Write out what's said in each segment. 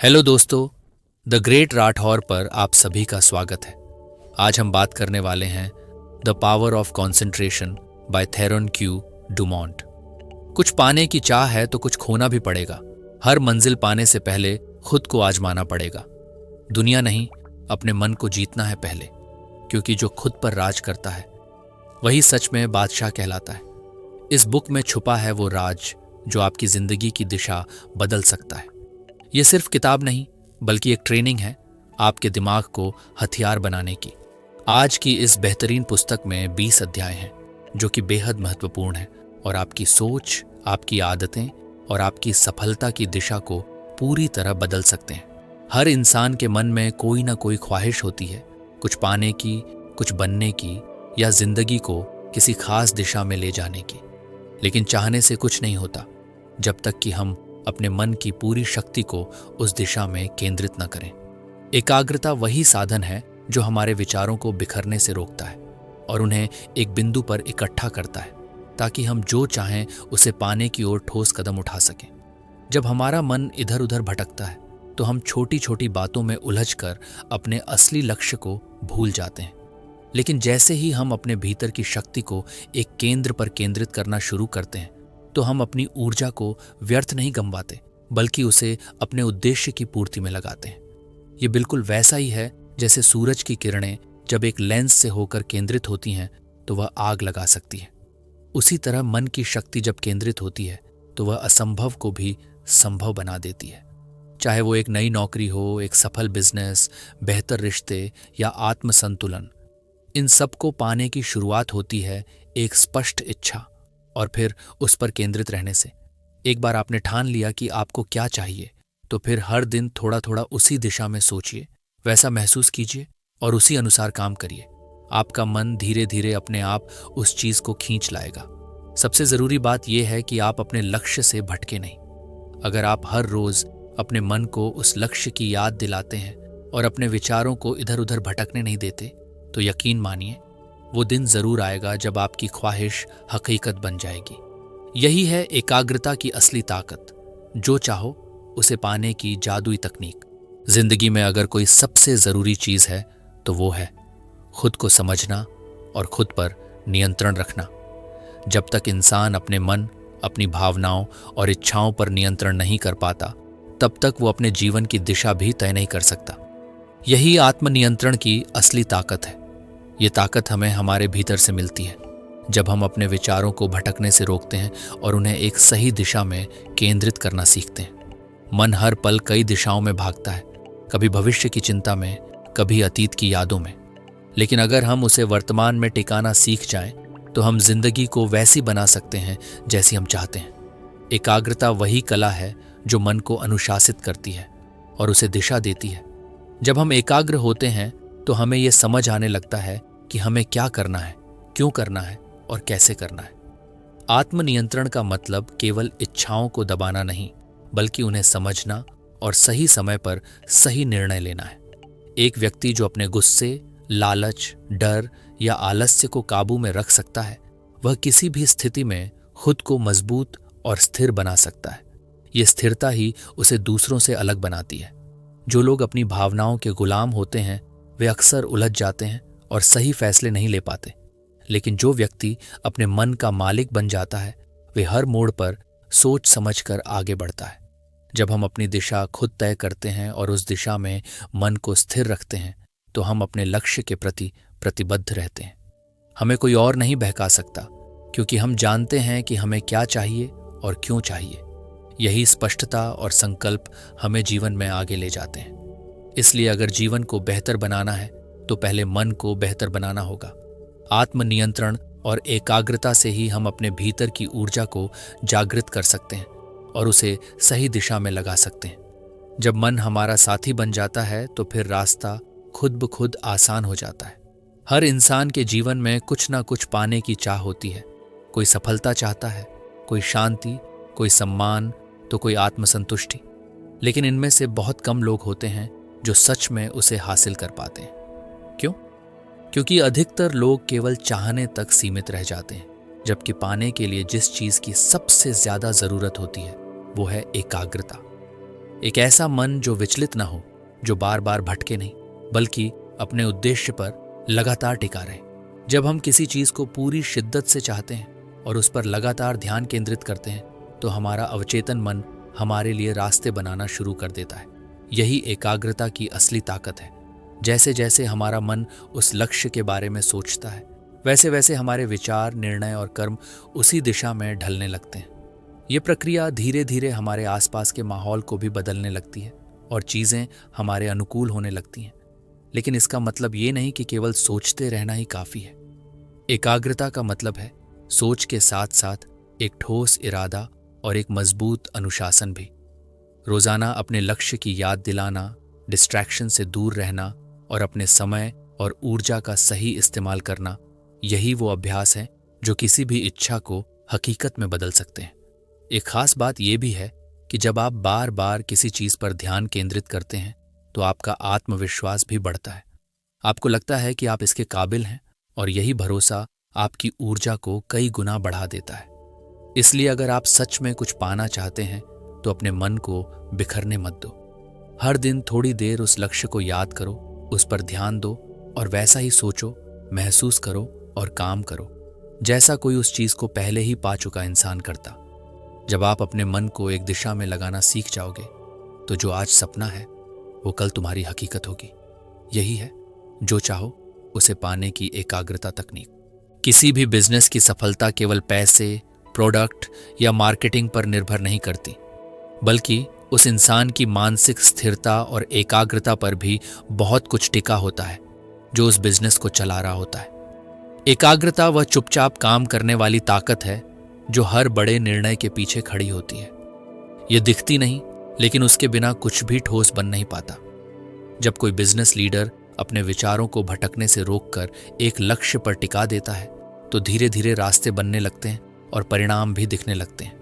Hello दोस्तों, the great Rathore पर आप सभी का स्वागत है। आज हम बात करने वाले हैं the power of concentration by Theron Q Dumont. कुछ पाने की चाह है तो कुछ खोना भी पड़ेगा। हर मंजिल पाने से पहले खुद को आजमाना पड़ेगा। दुनिया नहीं, अपने मन को जीतना है पहले, क्योंकि जो खुद पर राज करता है वही सच में बादशाह कहलाता है। इस बुक में छुपा है वो राज जो आपकी जिंदगी की दिशा बदल सकता है। ये सिर्फ किताब नहीं, बल्कि एक ट्रेनिंग है आपके दिमाग को हथियार बनाने की। आज की इस बेहतरीन पुस्तक में 20 अध्याय हैं जो कि बेहद महत्वपूर्ण है और आपकी सोच, आपकी आदतें और आपकी सफलता की दिशा को पूरी तरह बदल सकते हैं। हर इंसान के मन में कोई ना कोई ख्वाहिश होती है, कुछ पाने की, कुछ बनने की, या जिंदगी को किसी खास दिशा में ले जाने की। लेकिन चाहने से कुछ नहीं होता जब तक कि हम अपने मन की पूरी शक्ति को उस दिशा में केंद्रित न करें। एकाग्रता वही साधन है जो हमारे विचारों को बिखरने से रोकता है और उन्हें एक बिंदु पर इकट्ठा करता है, ताकि हम जो चाहें उसे पाने की ओर ठोस कदम उठा सकें। जब हमारा मन इधर उधर भटकता है तो हम छोटी छोटी बातों में उलझकर अपने असली लक्ष्य को भूल जाते हैं। लेकिन जैसे ही हम अपने भीतर की शक्ति को एक केंद्र पर केंद्रित करना शुरू करते हैं तो हम अपनी ऊर्जा को व्यर्थ नहीं गंवाते, बल्कि उसे अपने उद्देश्य की पूर्ति में लगाते हैं। ये बिल्कुल वैसा ही है जैसे सूरज की किरणें जब एक लेंस से होकर केंद्रित होती हैं तो वह आग लगा सकती है। उसी तरह मन की शक्ति जब केंद्रित होती है तो वह असंभव को भी संभव बना देती है। चाहे वो एक नई नौकरी हो, एक सफल बिजनेस, बेहतर रिश्ते या आत्मसंतुलन, इन सब को पाने की शुरुआत होती है एक स्पष्ट इच्छा और फिर उस पर केंद्रित रहने से। एक बार आपने ठान लिया कि आपको क्या चाहिए, तो फिर हर दिन थोड़ा थोड़ा उसी दिशा में सोचिए, वैसा महसूस कीजिए और उसी अनुसार काम करिए। आपका मन धीरे धीरे अपने आप उस चीज को खींच लाएगा। सबसे जरूरी बात यह है कि आप अपने लक्ष्य से भटके नहीं। अगर आप हर रोज अपने मन को उस लक्ष्य की याद दिलाते हैं और अपने विचारों को इधर उधर भटकने नहीं देते, तो यकीन मानिए वो दिन जरूर आएगा जब आपकी ख्वाहिश हकीकत बन जाएगी। यही है एकाग्रता की असली ताकत, जो चाहो उसे पाने की जादुई तकनीक। जिंदगी में अगर कोई सबसे जरूरी चीज है तो वो है खुद को समझना और खुद पर नियंत्रण रखना। जब तक इंसान अपने मन, अपनी भावनाओं और इच्छाओं पर नियंत्रण नहीं कर पाता, तब तक वो अपने जीवन की दिशा भी तय नहीं कर सकता। यही आत्मनियंत्रण की असली ताकत है। ये ताकत हमें हमारे भीतर से मिलती है जब हम अपने विचारों को भटकने से रोकते हैं और उन्हें एक सही दिशा में केंद्रित करना सीखते हैं। मन हर पल कई दिशाओं में भागता है, कभी भविष्य की चिंता में, कभी अतीत की यादों में। लेकिन अगर हम उसे वर्तमान में टिकाना सीख जाएं, तो हम जिंदगी को वैसी बना सकते हैं जैसी हम चाहते हैं। एकाग्रता वही कला है जो मन को अनुशासित करती है और उसे दिशा देती है। जब हम एकाग्र होते हैं तो हमें यह समझ आने लगता है कि हमें क्या करना है, क्यों करना है और कैसे करना है। आत्मनियंत्रण का मतलब केवल इच्छाओं को दबाना नहीं, बल्कि उन्हें समझना और सही समय पर सही निर्णय लेना है। एक व्यक्ति जो अपने गुस्से, लालच, डर या आलस्य को काबू में रख सकता है, वह किसी भी स्थिति में खुद को मजबूत और स्थिर बना सकता है। यह स्थिरता ही उसे दूसरों से अलग बनाती है। जो लोग अपनी भावनाओं के गुलाम होते हैं वे अक्सर उलझ जाते हैं और सही फैसले नहीं ले पाते। लेकिन जो व्यक्ति अपने मन का मालिक बन जाता है, वे हर मोड़ पर सोच समझकर आगे बढ़ता है। जब हम अपनी दिशा खुद तय करते हैं और उस दिशा में मन को स्थिर रखते हैं, तो हम अपने लक्ष्य के प्रति प्रतिबद्ध रहते हैं। हमें कोई और नहीं बहका सकता, क्योंकि हम जानते हैं कि हमें क्या चाहिए और क्यों चाहिए। यही स्पष्टता और संकल्प हमें जीवन में आगे ले जाते हैं। इसलिए अगर जीवन को बेहतर बनाना है तो पहले मन को बेहतर बनाना होगा। आत्मनियंत्रण और एकाग्रता से ही हम अपने भीतर की ऊर्जा को जागृत कर सकते हैं और उसे सही दिशा में लगा सकते हैं। जब मन हमारा साथी बन जाता है तो फिर रास्ता खुद ब खुद आसान हो जाता है। हर इंसान के जीवन में कुछ ना कुछ पाने की चाह होती है। कोई सफलता चाहता है, कोई शांति, कोई सम्मान, तो कोई आत्मसंतुष्टि। लेकिन इनमें से बहुत कम लोग होते हैं जो सच में उसे हासिल कर पाते हैं। क्यों? क्योंकि अधिकतर लोग केवल चाहने तक सीमित रह जाते हैं, जबकि पाने के लिए जिस चीज की सबसे ज्यादा जरूरत होती है वो है एकाग्रता। एक ऐसा मन जो विचलित ना हो, जो बार बार भटके नहीं, बल्कि अपने उद्देश्य पर लगातार टिका रहे। जब हम किसी चीज को पूरी शिद्दत से चाहते हैं और उस पर लगातार ध्यान केंद्रित करते हैं, तो हमारा अवचेतन मन हमारे लिए रास्ते बनाना शुरू कर देता है। यही एकाग्रता की असली ताकत है। जैसे जैसे हमारा मन उस लक्ष्य के बारे में सोचता है, वैसे वैसे हमारे विचार, निर्णय और कर्म उसी दिशा में ढलने लगते हैं। ये प्रक्रिया धीरे धीरे हमारे आसपास के माहौल को भी बदलने लगती है और चीजें हमारे अनुकूल होने लगती हैं। लेकिन इसका मतलब ये नहीं कि केवल सोचते रहना ही काफी है। एकाग्रता का मतलब है सोच के साथ साथ एक ठोस इरादा और एक मजबूत अनुशासन भी। रोजाना अपने लक्ष्य की याद दिलाना, डिस्ट्रैक्शन से दूर रहना और अपने समय और ऊर्जा का सही इस्तेमाल करना, यही वो अभ्यास है जो किसी भी इच्छा को हकीकत में बदल सकते हैं। एक खास बात यह भी है कि जब आप बार बार किसी चीज पर ध्यान केंद्रित करते हैं तो आपका आत्मविश्वास भी बढ़ता है। आपको लगता है कि आप इसके काबिल हैं और यही भरोसा आपकी ऊर्जा को कई गुना बढ़ा देता है। इसलिए अगर आप सच में कुछ पाना चाहते हैं तो अपने मन को बिखरने मत दो। हर दिन थोड़ी देर उस लक्ष्य को याद करो, उस पर ध्यान दो और वैसा ही सोचो, महसूस करो और काम करो जैसा कोई उस चीज को पहले ही पा चुका इंसान करता। जब आप अपने मन को एक दिशा में लगाना सीख जाओगे तो जो आज सपना है वो कल तुम्हारी हकीकत होगी। यही है जो चाहो उसे पाने की एकाग्रता तकनीक। किसी भी बिजनेस की सफलता केवल पैसे, प्रोडक्ट या मार्केटिंग पर निर्भर नहीं करती, बल्कि उस इंसान की मानसिक स्थिरता और एकाग्रता पर भी बहुत कुछ टिका होता है जो उस बिजनेस को चला रहा होता है। एकाग्रता वह चुपचाप काम करने वाली ताकत है जो हर बड़े निर्णय के पीछे खड़ी होती है। ये दिखती नहीं, लेकिन उसके बिना कुछ भी ठोस बन नहीं पाता। जब कोई बिजनेस लीडर अपने विचारों को भटकने से रोककर एक लक्ष्य पर टिका देता है तो धीरे धीरे रास्ते बनने लगते हैं और परिणाम भी दिखने लगते हैं।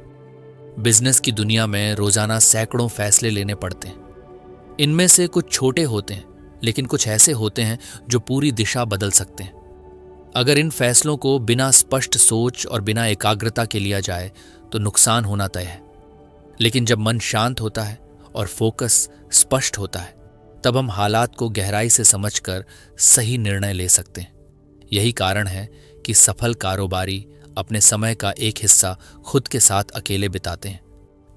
बिजनेस की दुनिया में रोजाना सैकड़ों फैसले लेने पड़ते हैं। इनमें से कुछ छोटे होते हैं, लेकिन कुछ ऐसे होते हैं जो पूरी दिशा बदल सकते हैं। अगर इन फैसलों को बिना स्पष्ट सोच और बिना एकाग्रता के लिया जाए तो नुकसान होना तय है। लेकिन जब मन शांत होता है और फोकस स्पष्ट होता है, तब हम हालात को गहराई से समझकर सही निर्णय ले सकते हैं। यही कारण है कि सफल कारोबारी अपने समय का एक हिस्सा खुद के साथ अकेले बिताते हैं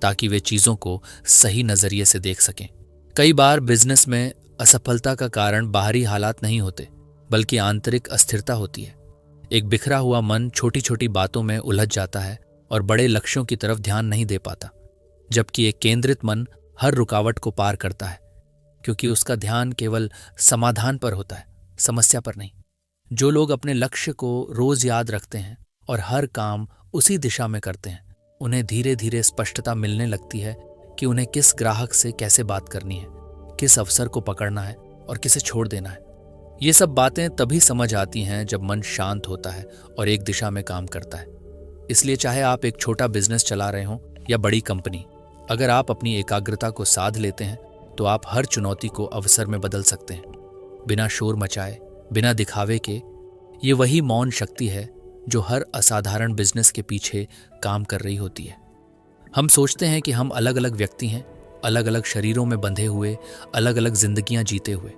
ताकि वे चीजों को सही नजरिए से देख सकें। कई बार बिजनेस में असफलता का कारण बाहरी हालात नहीं होते, बल्कि आंतरिक अस्थिरता होती है। एक बिखरा हुआ मन छोटी छोटी बातों में उलझ जाता है और बड़े लक्ष्यों की तरफ ध्यान नहीं दे पाता, जबकि एक केंद्रित मन हर रुकावट को पार करता है, क्योंकि उसका ध्यान केवल समाधान पर होता है, समस्या पर नहीं। जो लोग अपने लक्ष्य को रोज याद रखते हैं और हर काम उसी दिशा में करते हैं, उन्हें धीरे धीरे स्पष्टता मिलने लगती है कि उन्हें किस ग्राहक से कैसे बात करनी है, किस अवसर को पकड़ना है और किसे छोड़ देना है। ये सब बातें तभी समझ आती हैं जब मन शांत होता है और एक दिशा में काम करता है। इसलिए चाहे आप एक छोटा बिजनेस चला रहे हों या बड़ी कंपनी, अगर आप अपनी एकाग्रता को साध लेते हैं तो आप हर चुनौती को अवसर में बदल सकते हैं, बिना शोर मचाए, बिना दिखावे के। ये वही मौन शक्ति है जो हर असाधारण बिजनेस के पीछे काम कर रही होती है। हम सोचते हैं कि हम अलग अलग व्यक्ति हैं, अलग अलग शरीरों में बंधे हुए, अलग अलग जिंदगियां जीते हुए।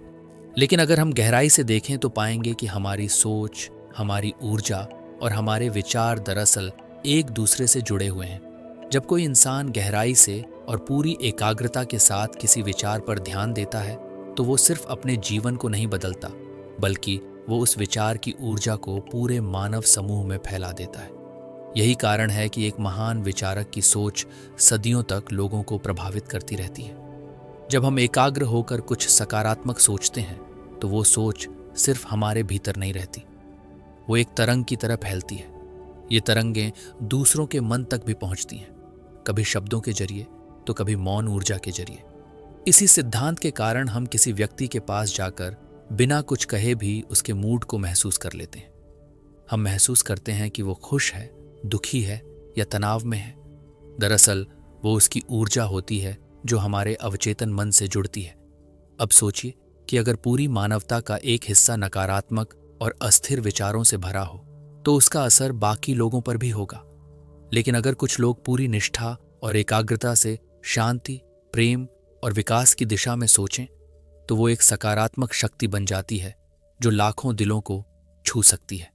लेकिन अगर हम गहराई से देखें तो पाएंगे कि हमारी सोच, हमारी ऊर्जा और हमारे विचार दरअसल एक दूसरे से जुड़े हुए हैं। जब कोई इंसान गहराई से और पूरी एकाग्रता के साथ किसी विचार पर ध्यान देता है तो वो सिर्फ अपने जीवन को नहीं बदलता, बल्कि वो उस विचार की ऊर्जा को पूरे मानव समूह में फैला देता है। यही कारण है कि एक महान विचारक की सोच सदियों तक लोगों को प्रभावित करती रहती है। जब हम एकाग्र होकर कुछ सकारात्मक सोचते हैं तो वो सोच सिर्फ हमारे भीतर नहीं रहती, वो एक तरंग की तरह फैलती है। ये तरंगें दूसरों के मन तक भी पहुंचती हैं, कभी शब्दों के जरिए तो कभी मौन ऊर्जा के जरिए। इसी सिद्धांत के कारण हम किसी व्यक्ति के पास जाकर बिना कुछ कहे भी उसके मूड को महसूस कर लेते हैं। हम महसूस करते हैं कि वो खुश है, दुखी है या तनाव में है। दरअसल वो उसकी ऊर्जा होती है जो हमारे अवचेतन मन से जुड़ती है। अब सोचिए कि अगर पूरी मानवता का एक हिस्सा नकारात्मक और अस्थिर विचारों से भरा हो तो उसका असर बाकी लोगों पर भी होगा। लेकिन अगर कुछ लोग पूरी निष्ठा और एकाग्रता से शांति, प्रेम और विकास की दिशा में सोचें तो वो एक सकारात्मक शक्ति बन जाती है जो लाखों दिलों को छू सकती है।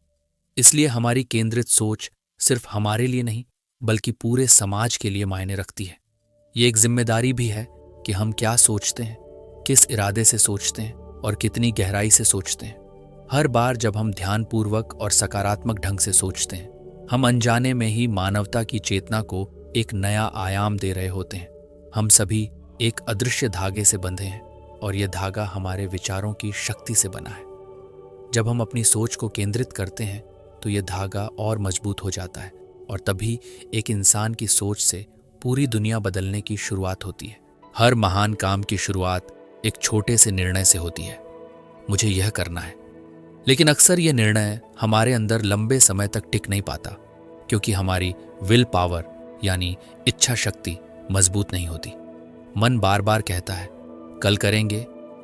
इसलिए हमारी केंद्रित सोच सिर्फ हमारे लिए नहीं बल्कि पूरे समाज के लिए मायने रखती है। ये एक जिम्मेदारी भी है कि हम क्या सोचते हैं, किस इरादे से सोचते हैं और कितनी गहराई से सोचते हैं। हर बार जब हम ध्यानपूर्वक और सकारात्मक ढंग से सोचते हैं, हम अनजाने में ही मानवता की चेतना को एक नया आयाम दे रहे होते हैं। हम सभी एक अदृश्य धागे से बंधे हैं और यह धागा हमारे विचारों की शक्ति से बना है। जब हम अपनी सोच को केंद्रित करते हैं तो यह धागा और मजबूत हो जाता है और तभी एक इंसान की सोच से पूरी दुनिया बदलने की शुरुआत होती है। हर महान काम की शुरुआत एक छोटे से निर्णय से होती है, मुझे यह करना है। लेकिन अक्सर यह निर्णय हमारे अंदर लंबे समय तक टिक नहीं पाता क्योंकि हमारी विल पावर यानी इच्छा शक्ति मजबूत नहीं होती। मन बार बार कहता है कल करेंगे,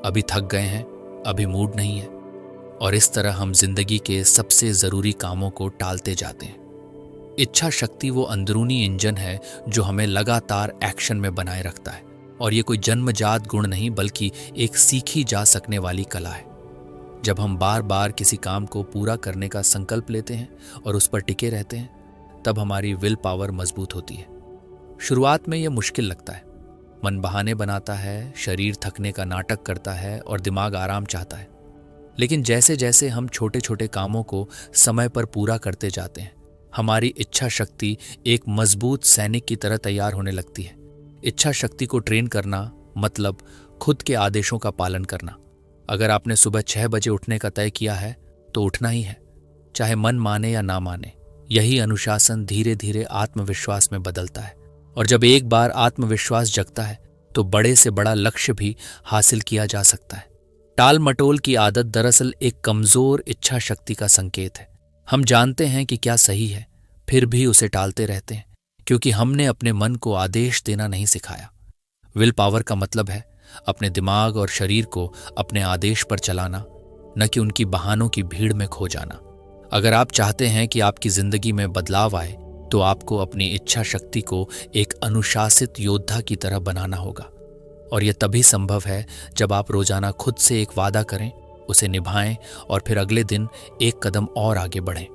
अभी थक गए हैं, अभी मूड नहीं है, और इस तरह हम जिंदगी के सबसे जरूरी कामों को टालते जाते हैं। इच्छा शक्ति वो अंदरूनी इंजन है जो हमें लगातार एक्शन में बनाए रखता है और ये कोई जन्मजात गुण नहीं बल्कि एक सीखी जा सकने वाली कला है। जब हम बार बार किसी काम को पूरा करने का संकल्प लेते हैं और उस पर टिके रहते हैं तब हमारी विल पावर मजबूत होती है। शुरुआत में यह मुश्किल लगता है, मन बहाने बनाता है, शरीर थकने का नाटक करता है और दिमाग आराम चाहता है। लेकिन जैसे जैसे हम छोटे छोटे कामों को समय पर पूरा करते जाते हैं, हमारी इच्छा शक्ति एक मजबूत सैनिक की तरह तैयार होने लगती है। इच्छा शक्ति को ट्रेन करना मतलब खुद के आदेशों का पालन करना। अगर आपने सुबह 6 बजे उठने का तय किया है तो उठना ही है, चाहे मन माने या ना माने। यही अनुशासन धीरे धीरे आत्मविश्वास में बदलता है और जब एक बार आत्मविश्वास जगता है तो बड़े से बड़ा लक्ष्य भी हासिल किया जा सकता है। टाल मटोल की आदत दरअसल एक कमजोर इच्छा शक्ति का संकेत है। हम जानते हैं कि क्या सही है, फिर भी उसे टालते रहते हैं क्योंकि हमने अपने मन को आदेश देना नहीं सिखाया। विल पावर का मतलब है अपने दिमाग और शरीर को अपने आदेश पर चलाना, न कि उनकी बहानों की भीड़ में खो जाना। अगर आप चाहते हैं कि आपकी जिंदगी में बदलाव आए तो आपको अपनी इच्छा शक्ति को एक अनुशासित योद्धा की तरह बनाना होगा और यह तभी संभव है जब आप रोजाना खुद से एक वादा करें, उसे निभाएं और फिर अगले दिन एक कदम और आगे बढ़ें।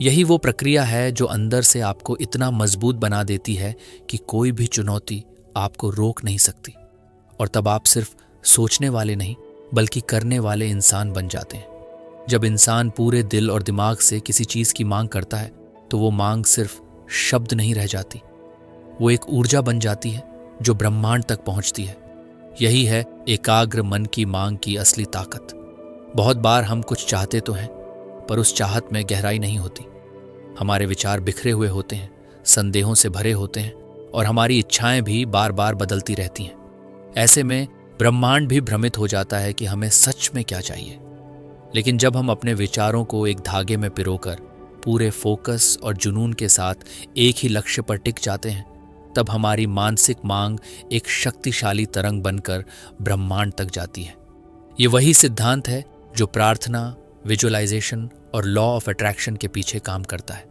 यही वो प्रक्रिया है जो अंदर से आपको इतना मजबूत बना देती है कि कोई भी चुनौती आपको रोक नहीं सकती और तब आप सिर्फ सोचने वाले नहीं बल्कि करने वाले इंसान बन जाते हैं। जब इंसान पूरे दिल और दिमाग से किसी चीज की मांग करता है तो वो मांग सिर्फ शब्द नहीं रह जाती, वो एक ऊर्जा बन जाती है जो ब्रह्मांड तक पहुंचती है। यही है एकाग्र मन की मांग की असली ताकत। बहुत बार हम कुछ चाहते तो हैं पर उस चाहत में गहराई नहीं होती। हमारे विचार बिखरे हुए होते हैं, संदेहों से भरे होते हैं और हमारी इच्छाएं भी बार बार बदलती रहती हैं। ऐसे में ब्रह्मांड भी भ्रमित हो जाता है कि हमें सच में क्या चाहिए। लेकिन जब हम अपने विचारों को एक धागे में पिरोकर पूरे फोकस और जुनून के साथ एक ही लक्ष्य पर टिक जाते हैं तब हमारी मानसिक मांग एक शक्तिशाली तरंग बनकर ब्रह्मांड तक जाती है। ये वही सिद्धांत है जो प्रार्थना, विजुअलाइजेशन और लॉ ऑफ अट्रैक्शन के पीछे काम करता है।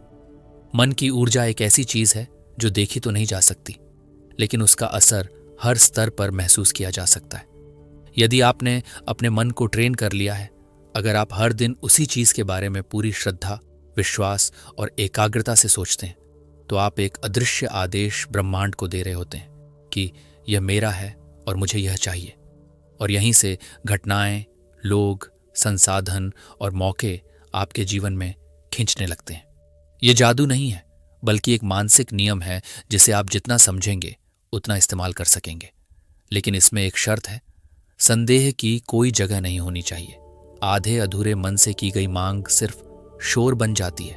मन की ऊर्जा एक ऐसी चीज है जो देखी तो नहीं जा सकती, लेकिन उसका असर हर स्तर पर महसूस किया जा सकता है। यदि आपने अपने मन को ट्रेन कर लिया है, अगर आप हर दिन उसी चीज के बारे में पूरी श्रद्धा, विश्वास और एकाग्रता से सोचते हैं तो आप एक अदृश्य आदेश ब्रह्मांड को दे रहे होते हैं कि यह मेरा है और मुझे यह चाहिए। और यहीं से घटनाएं, लोग, संसाधन और मौके आपके जीवन में खींचने लगते हैं। यह जादू नहीं है बल्कि एक मानसिक नियम है जिसे आप जितना समझेंगे उतना इस्तेमाल कर सकेंगे। लेकिन इसमें एक शर्त है, संदेह की कोई जगह नहीं होनी चाहिए। आधे अधूरे मन से की गई मांग सिर्फ शोर बन जाती है,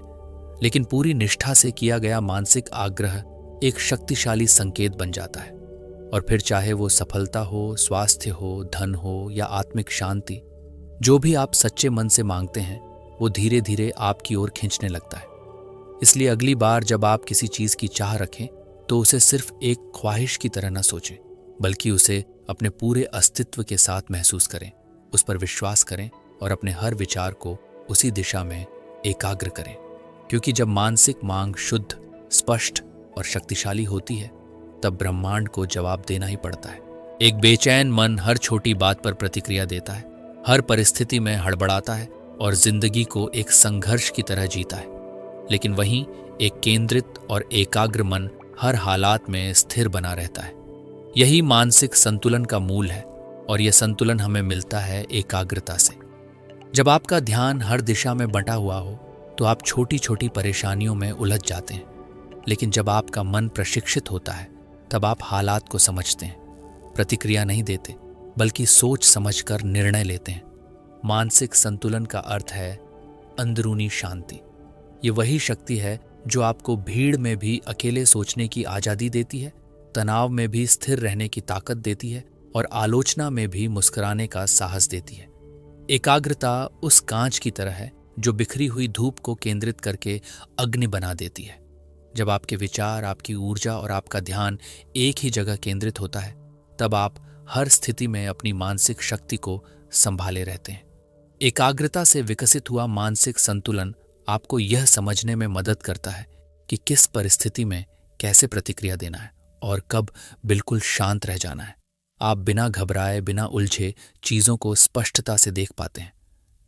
लेकिन पूरी निष्ठा से किया गया मानसिक आग्रह एक शक्तिशाली संकेत बन जाता है। और फिर चाहे वो सफलता हो, स्वास्थ्य हो, धन हो या आत्मिक शांति, जो भी आप सच्चे मन से मांगते हैं वो धीरे धीरे आपकी ओर खींचने लगता है। इसलिए अगली बार जब आप किसी चीज की चाह रखें तो उसे सिर्फ एक ख्वाहिश की तरह न सोचें, बल्कि उसे अपने पूरे अस्तित्व के साथ महसूस करें, उस पर विश्वास करें और अपने हर विचार को उसी दिशा में एकाग्र करें। क्योंकि जब मानसिक मांग शुद्ध, स्पष्ट और शक्तिशाली होती है तब ब्रह्मांड को जवाब देना ही पड़ता है। एक बेचैन मन हर छोटी बात पर प्रतिक्रिया देता है, हर परिस्थिति में हड़बड़ाता है और जिंदगी को एक संघर्ष की तरह जीता है। लेकिन वहीं एक केंद्रित और एकाग्र मन हर हालात में स्थिर बना रहता है। यही मानसिक संतुलन का मूल है और यह संतुलन हमें मिलता है एकाग्रता से। जब आपका ध्यान हर दिशा में बंटा हुआ हो तो आप छोटी छोटी परेशानियों में उलझ जाते हैं, लेकिन जब आपका मन प्रशिक्षित होता है तब आप हालात को समझते हैं, प्रतिक्रिया नहीं देते बल्कि सोच समझकर निर्णय लेते हैं। मानसिक संतुलन का अर्थ है अंदरूनी शांति। ये वही शक्ति है जो आपको भीड़ में भी अकेले सोचने की आज़ादी देती है, तनाव में भी स्थिर रहने की ताकत देती है और आलोचना में भी मुस्कुराने का साहस देती है। एकाग्रता उस कांच की तरह है जो बिखरी हुई धूप को केंद्रित करके अग्नि बना देती है। जब आपके विचार, आपकी ऊर्जा और आपका ध्यान एक ही जगह केंद्रित होता है तब आप हर स्थिति में अपनी मानसिक शक्ति को संभाले रहते हैं। एकाग्रता से विकसित हुआ मानसिक संतुलन आपको यह समझने में मदद करता है कि किस परिस्थिति में कैसे प्रतिक्रिया देना है और कब बिल्कुल शांत रह जाना है। आप बिना घबराए, बिना उलझे चीजों को स्पष्टता से देख पाते हैं।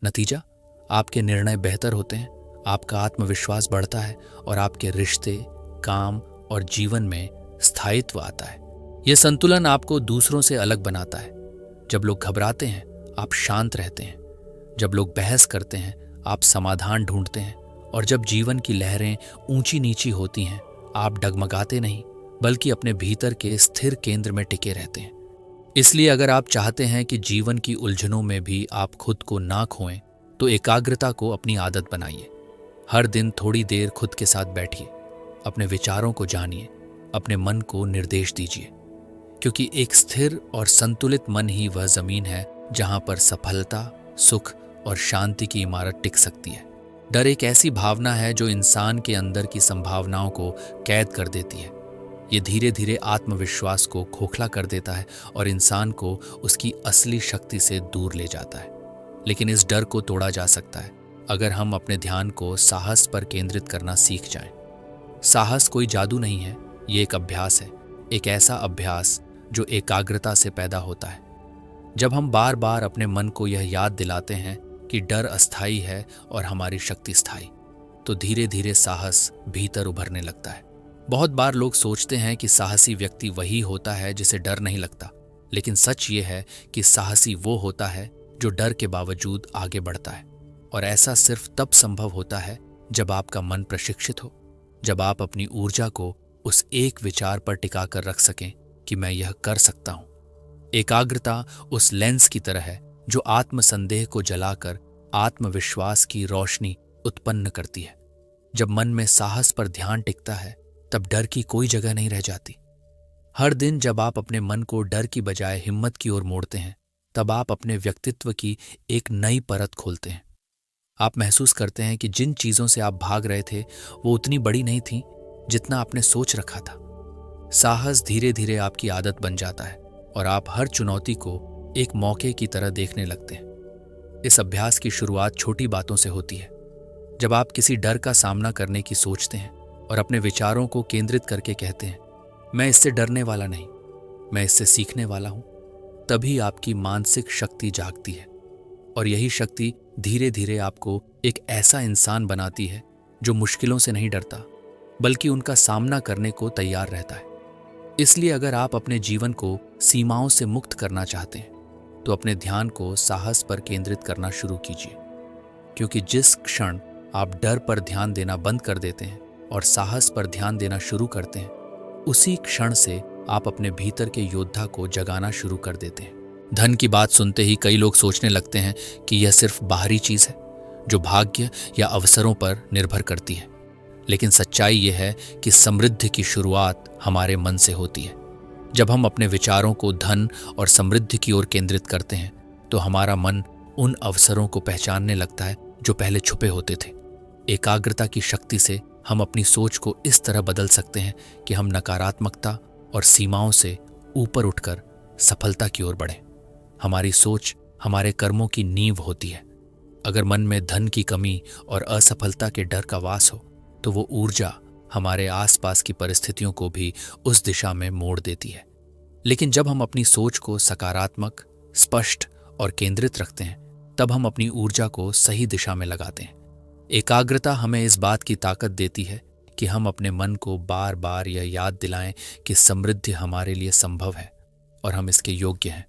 नतीजा, आपके निर्णय बेहतर होते हैं, आपका आत्मविश्वास बढ़ता है और आपके रिश्ते, काम और जीवन में स्थायित्व आता है। यह संतुलन आपको दूसरों से अलग बनाता है। जब लोग घबराते हैं, आप शांत रहते हैं। जब लोग बहस करते हैं, आप समाधान ढूंढते हैं। और जब जीवन की लहरें ऊंची नीची होती हैं, आप डगमगाते नहीं बल्कि अपने भीतर के स्थिर केंद्र में टिके रहते हैं। इसलिए अगर आप चाहते हैं कि जीवन की उलझनों में भी आप खुद को ना खोएं, तो एकाग्रता को अपनी आदत बनाइए। हर दिन थोड़ी देर खुद के साथ बैठिए, अपने विचारों को जानिए, अपने मन को निर्देश दीजिए, क्योंकि एक स्थिर और संतुलित मन ही वह जमीन है जहां पर सफलता, सुख और शांति की इमारत टिक सकती है। डर एक ऐसी भावना है जो इंसान के अंदर की संभावनाओं को कैद कर देती है। ये धीरे धीरे आत्मविश्वास को खोखला कर देता है और इंसान को उसकी असली शक्ति से दूर ले जाता है। लेकिन इस डर को तोड़ा जा सकता है अगर हम अपने ध्यान को साहस पर केंद्रित करना सीख जाएं। साहस कोई जादू नहीं है, ये एक अभ्यास है, एक ऐसा अभ्यास जो एकाग्रता से पैदा होता है। जब हम बार बार अपने मन को यह याद दिलाते हैं कि डर अस्थायी है और हमारी शक्ति स्थायी, तो धीरे धीरे साहस भीतर उभरने लगता है। बहुत बार लोग सोचते हैं कि साहसी व्यक्ति वही होता है जिसे डर नहीं लगता, लेकिन सच ये है कि साहसी वो होता है जो डर के बावजूद आगे बढ़ता है। और ऐसा सिर्फ तब संभव होता है जब आपका मन प्रशिक्षित हो, जब आप अपनी ऊर्जा को उस एक विचार पर टिका कर रख सकें कि मैं यह कर सकता हूं। एकाग्रता उस लेंस की तरह है जो आत्मसंदेह को जलाकर आत्मविश्वास की रोशनी उत्पन्न करती है। जब मन में साहस पर ध्यान टिकता है तब डर की कोई जगह नहीं रह जाती। हर दिन जब आप अपने मन को डर की बजाय हिम्मत की ओर मोड़ते हैं, तब आप अपने व्यक्तित्व की एक नई परत खोलते हैं। आप महसूस करते हैं कि जिन चीजों से आप भाग रहे थे वो उतनी बड़ी नहीं थी जितना आपने सोच रखा था। साहस धीरे धीरे आपकी आदत बन जाता है और आप हर चुनौती को एक मौके की तरह देखने लगते हैं। इस अभ्यास की शुरुआत छोटी बातों से होती है। जब आप किसी डर का सामना करने की सोचते हैं और अपने विचारों को केंद्रित करके कहते हैं, मैं इससे डरने वाला नहीं, मैं इससे सीखने वाला हूं, तभी आपकी मानसिक शक्ति जागती है। और यही शक्ति धीरे धीरे आपको एक ऐसा इंसान बनाती है जो मुश्किलों से नहीं डरता बल्कि उनका सामना करने को तैयार रहता है। इसलिए अगर आप अपने जीवन को सीमाओं से मुक्त करना चाहते हैं तो अपने ध्यान को साहस पर केंद्रित करना शुरू कीजिए, क्योंकि जिस क्षण आप डर पर ध्यान देना बंद कर देते हैं और साहस पर ध्यान देना शुरू करते हैं, उसी क्षण से आप अपने भीतर के योद्धा को जगाना शुरू कर देते हैं। धन की बात सुनते ही कई लोग सोचने लगते हैं कि यह सिर्फ बाहरी चीज है जो भाग्य या अवसरों पर निर्भर करती है, लेकिन सच्चाई यह है कि समृद्धि की शुरुआत हमारे मन से होती है। जब हम अपने विचारों को धन और समृद्धि की ओर केंद्रित करते हैं तो हमारा मन उन अवसरों को पहचानने लगता है जो पहले छुपे होते थे। एकाग्रता की शक्ति से हम अपनी सोच को इस तरह बदल सकते हैं कि हम नकारात्मकता और सीमाओं से ऊपर उठकर सफलता की ओर बढ़ें। हमारी सोच हमारे कर्मों की नींव होती है। अगर मन में धन की कमी और असफलता के डर का वास हो तो वो ऊर्जा हमारे आसपास की परिस्थितियों को भी उस दिशा में मोड़ देती है। लेकिन जब हम अपनी सोच को सकारात्मक, स्पष्ट और केंद्रित रखते हैं, तब हम अपनी ऊर्जा को सही दिशा में लगाते हैं। एकाग्रता हमें इस बात की ताकत देती है कि हम अपने मन को बार बार यह याद दिलाएं कि समृद्धि हमारे लिए संभव है और हम इसके योग्य हैं।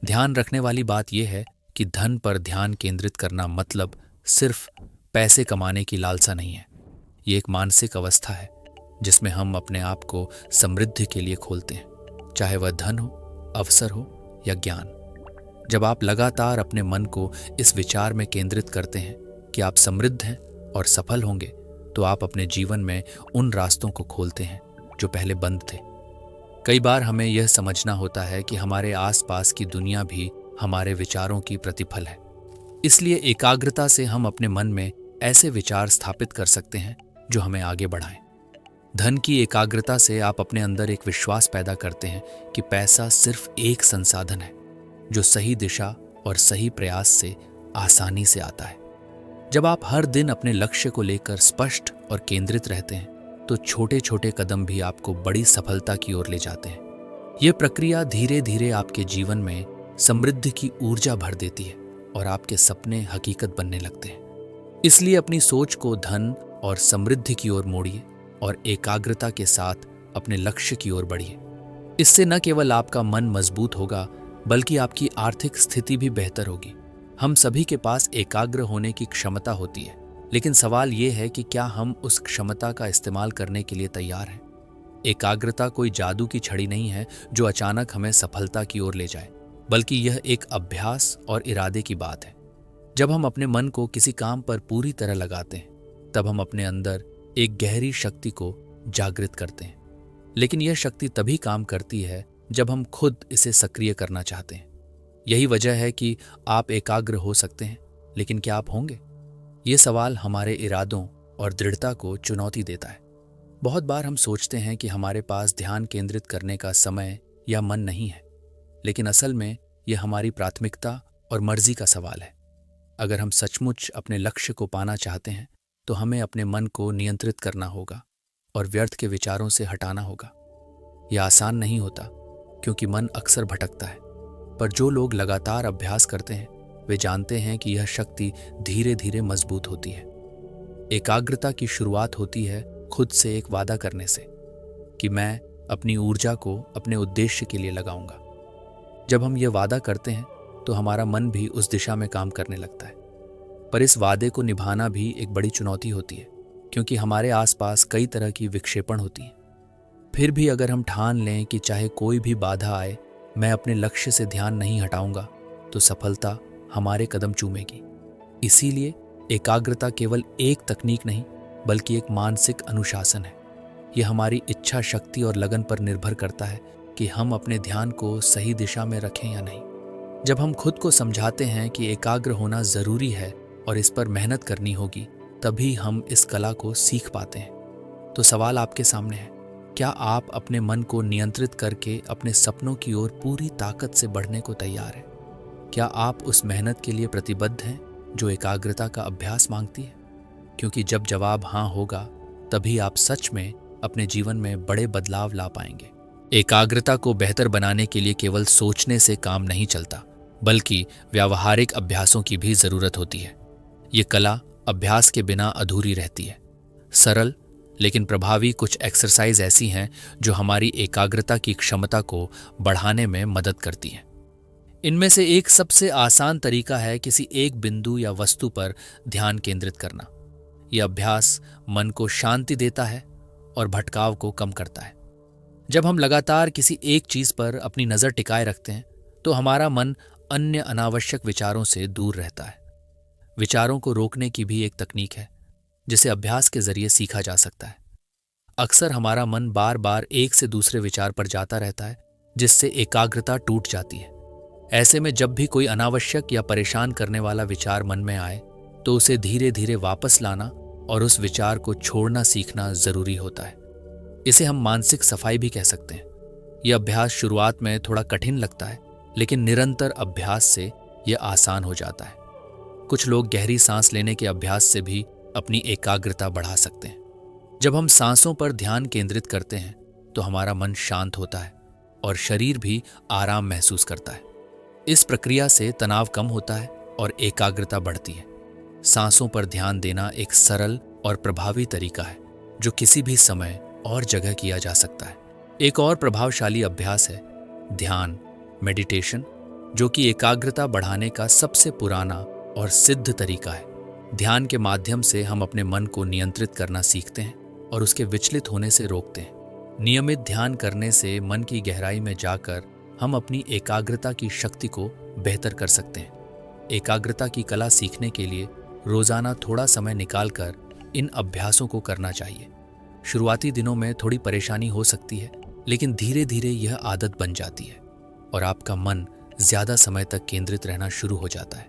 ध्यान रखने वाली बात यह है कि धन पर ध्यान केंद्रित करना मतलब सिर्फ पैसे कमाने की लालसा नहीं है। ये एक मानसिक अवस्था है जिसमें हम अपने आप को समृद्धि के लिए खोलते हैं, चाहे वह धन हो, अवसर हो या ज्ञान। जब आप लगातार अपने मन को इस विचार में केंद्रित करते हैं कि आप समृद्ध हैं और सफल होंगे, तो आप अपने जीवन में उन रास्तों को खोलते हैं जो पहले बंद थे। कई बार हमें यह समझना होता है कि हमारे आसपास की दुनिया भी हमारे विचारों की प्रतिफल है। इसलिए एकाग्रता से हम अपने मन में ऐसे विचार स्थापित कर सकते हैं जो हमें आगे बढ़ाएं। धन की एकाग्रता से आप अपने अंदर एक विश्वास पैदा करते हैं कि पैसा सिर्फ एक संसाधन है जो सही दिशा और सही प्रयास से आसानी से आता है। जब आप हर दिन अपने लक्ष्य को लेकर स्पष्ट और केंद्रित रहते हैं, तो छोटे छोटे कदम भी आपको बड़ी सफलता की ओर ले जाते हैं। यह प्रक्रिया धीरे धीरे आपके जीवन में समृद्धि की ऊर्जा भर देती है और आपके सपने हकीकत बनने लगते हैं। इसलिए अपनी सोच को धन और समृद्धि की ओर मोड़िए और एकाग्रता के साथ अपने लक्ष्य की ओर बढ़िए। इससे न केवल आपका मन मजबूत होगा, बल्कि आपकी आर्थिक स्थिति भी बेहतर होगी। हम सभी के पास एकाग्र होने की क्षमता होती है, लेकिन सवाल यह है कि क्या हम उस क्षमता का इस्तेमाल करने के लिए तैयार हैं? एकाग्रता कोई जादू की छड़ी नहीं है जो अचानक हमें सफलता की ओर ले जाए, बल्कि यह एक अभ्यास और इरादे की बात है। जब हम अपने मन को किसी काम पर पूरी तरह लगाते हैं, तब हम अपने अंदर एक गहरी शक्ति को जागृत करते हैं। लेकिन यह शक्ति तभी काम करती है जब हम खुद इसे सक्रिय करना चाहते हैं। यही वजह है कि आप एकाग्र हो सकते हैं, लेकिन क्या आप होंगे? ये सवाल हमारे इरादों और दृढ़ता को चुनौती देता है। बहुत बार हम सोचते हैं कि हमारे पास ध्यान केंद्रित करने का समय या मन नहीं है, लेकिन असल में यह हमारी प्राथमिकता और मर्जी का सवाल है। अगर हम सचमुच अपने लक्ष्य को पाना चाहते हैं, तो हमें अपने मन को नियंत्रित करना होगा और व्यर्थ के विचारों से हटाना होगा। यह आसान नहीं होता, क्योंकि मन अक्सर भटकता है, पर जो लोग लगातार अभ्यास करते हैं वे जानते हैं कि यह शक्ति धीरे धीरे मजबूत होती है। एकाग्रता की शुरुआत होती है खुद से एक वादा करने से कि मैं अपनी ऊर्जा को अपने उद्देश्य के लिए लगाऊंगा। जब हम ये वादा करते हैं तो हमारा मन भी उस दिशा में काम करने लगता है। पर इस वादे को निभाना भी एक बड़ी चुनौती होती है, क्योंकि हमारे आसपास कई तरह की विक्षेपण होती है। फिर भी अगर हम ठान लें कि चाहे कोई भी बाधा आए, मैं अपने लक्ष्य से ध्यान नहीं हटाऊंगा, तो सफलता हमारे कदम चूमेगी। इसीलिए एकाग्रता केवल एक तकनीक नहीं, बल्कि एक मानसिक अनुशासन है। यह हमारी इच्छा शक्ति और लगन पर निर्भर करता है कि हम अपने ध्यान को सही दिशा में रखें या नहीं। जब हम खुद को समझाते हैं कि एकाग्र होना जरूरी है और इस पर मेहनत करनी होगी, तभी हम इस कला को सीख पाते हैं। तो सवाल आपके सामने है, क्या आप अपने मन को नियंत्रित करके अपने सपनों की ओर पूरी ताकत से बढ़ने को तैयार हैं? क्या आप उस मेहनत के लिए प्रतिबद्ध हैं जो एकाग्रता का अभ्यास मांगती है? क्योंकि जब जवाब हाँ होगा, तभी आप सच में अपने जीवन में बड़े बदलाव ला पाएंगे। एकाग्रता को बेहतर बनाने के लिए केवल सोचने से काम नहीं चलता, बल्कि व्यावहारिक अभ्यासों की भी जरूरत होती है। ये कला अभ्यास के बिना अधूरी रहती है। सरल लेकिन प्रभावी कुछ एक्सरसाइज ऐसी हैं जो हमारी एकाग्रता की क्षमता को बढ़ाने में मदद करती हैं। इनमें से एक सबसे आसान तरीका है किसी एक बिंदु या वस्तु पर ध्यान केंद्रित करना। यह अभ्यास मन को शांति देता है और भटकाव को कम करता है। जब हम लगातार किसी एक चीज पर अपनी नजर टिकाए रखते हैं, तो हमारा मन अन्य अनावश्यक विचारों से दूर रहता है। विचारों को रोकने की भी एक तकनीक है, जिसे अभ्यास के जरिए सीखा जा सकता है। अक्सर हमारा मन बार बार एक से दूसरे विचार पर जाता रहता है, जिससे एकाग्रता टूट जाती है। ऐसे में जब भी कोई अनावश्यक या परेशान करने वाला विचार मन में आए, तो उसे धीरे धीरे वापस लाना और उस विचार को छोड़ना सीखना जरूरी होता है। इसे हम मानसिक सफाई भी कह सकते हैं। यह अभ्यास शुरुआत में थोड़ा कठिन लगता है, लेकिन निरंतर अभ्यास से यह आसान हो जाता है। कुछ लोग गहरी सांस लेने के अभ्यास से भी अपनी एकाग्रता बढ़ा सकते हैं। जब हम सांसों पर ध्यान केंद्रित करते हैं, तो हमारा मन शांत होता है और शरीर भी आराम महसूस करता है। इस प्रक्रिया से तनाव कम होता है और एकाग्रता बढ़ती है। सांसों पर ध्यान देना एक सरल और प्रभावी तरीका है जो किसी भी समय और जगह किया जा सकता है। एक और प्रभावशाली अभ्यास है ध्यान, मेडिटेशन, जो कि एकाग्रता बढ़ाने का सबसे पुराना और सिद्ध तरीका है। ध्यान के माध्यम से हम अपने मन को नियंत्रित करना सीखते हैं और उसके विचलित होने से रोकते हैं। नियमित ध्यान करने से मन की गहराई में जाकर हम अपनी एकाग्रता की शक्ति को बेहतर कर सकते हैं। एकाग्रता की कला सीखने के लिए रोजाना थोड़ा समय निकालकर इन अभ्यासों को करना चाहिए। शुरुआती दिनों में थोड़ी परेशानी हो सकती है, लेकिन धीरे धीरे यह आदत बन जाती है और आपका मन ज्यादा समय तक केंद्रित रहना शुरू हो जाता है।